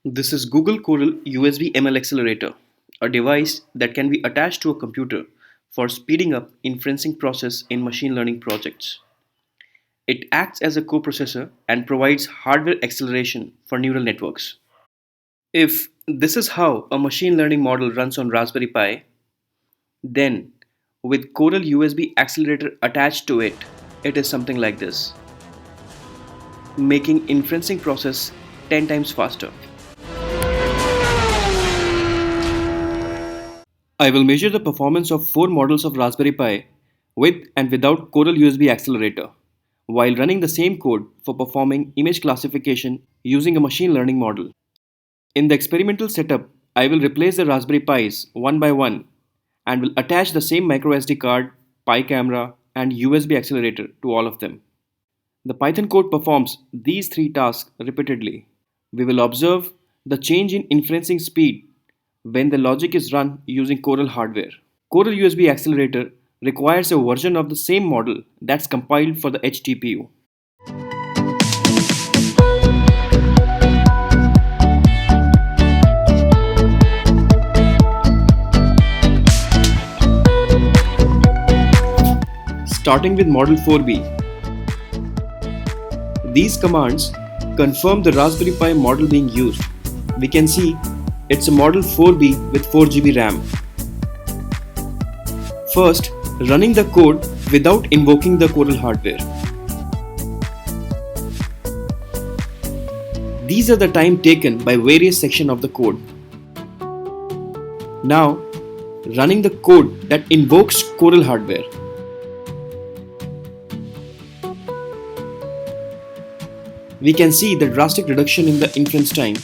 This is Google Coral USB ML Accelerator, a device that can be attached to a computer for speeding up inferencing process in machine learning projects. It acts as a coprocessor and provides hardware acceleration for neural networks. If this is how a machine learning model runs on Raspberry Pi, then with Coral USB accelerator attached to it, it is something like this, making inferencing process 10 times faster. I will measure the performance of 4 models of Raspberry Pi with and without Coral USB accelerator while running the same code for performing image classification using a machine learning model. In the experimental setup, I will replace the Raspberry Pis one by one and will attach the same microSD card, Pi camera, and USB accelerator to all of them. The Python code performs these 3 tasks repeatedly. We will observe the change in inferencing speed when the logic is run using Coral hardware. Coral USB accelerator requires a version of the same model that's compiled for the HTPU. Starting with Model 4B. These commands confirm the Raspberry Pi model being used. We can see it's a Model 4B with 4GB RAM. First, running the code without invoking the Coral hardware. These are the time taken by various sections of the code. Now, running the code that invokes Coral hardware. We can see the drastic reduction in the inference time.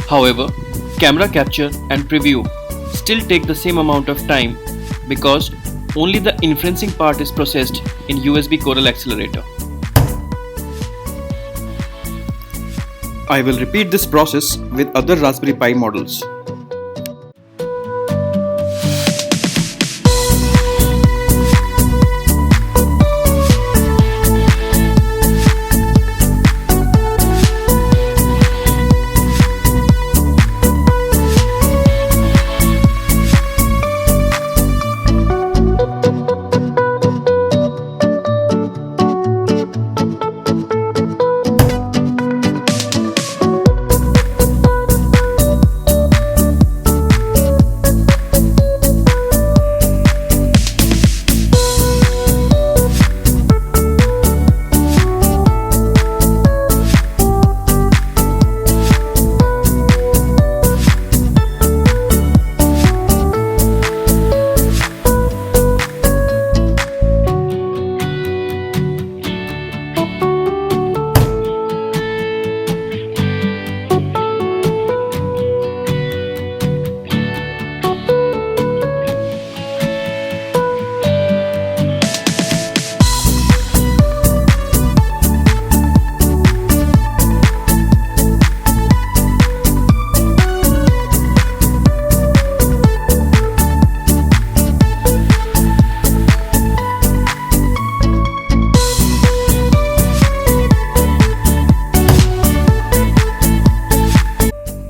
However, camera capture and preview still take the same amount of time because only the inferencing part is processed in USB Coral accelerator. I will repeat this process with other Raspberry Pi models.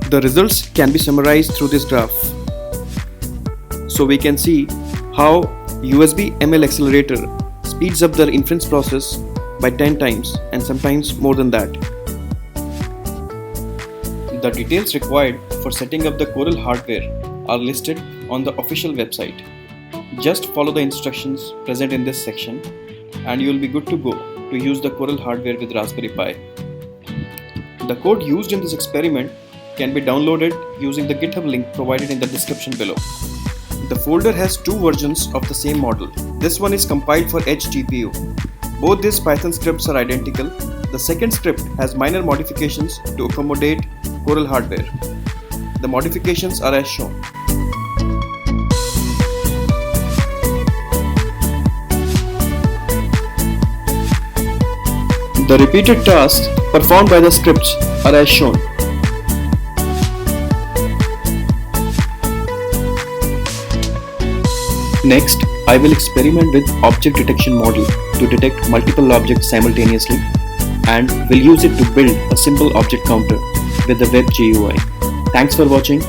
The results can be summarized through this graph. So we can see how USB ML accelerator speeds up the inference process by 10 times and sometimes more than that. The details required for setting up the Coral hardware are listed on the official website. Just follow the instructions present in this section and you will be good to go to use the Coral hardware with Raspberry Pi. The code used in this experiment can be downloaded using the GitHub link provided in the description below. The folder has 2 versions of the same model. This one is compiled for HTPU. Both these Python scripts are identical. The second script has minor modifications to accommodate Coral hardware. The modifications are as shown. The repeated tasks performed by the scripts are as shown. Next, I will experiment with object detection model to detect multiple objects simultaneously and will use it to build a simple object counter with the web GUI. Thanks for watching.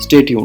Stay tuned.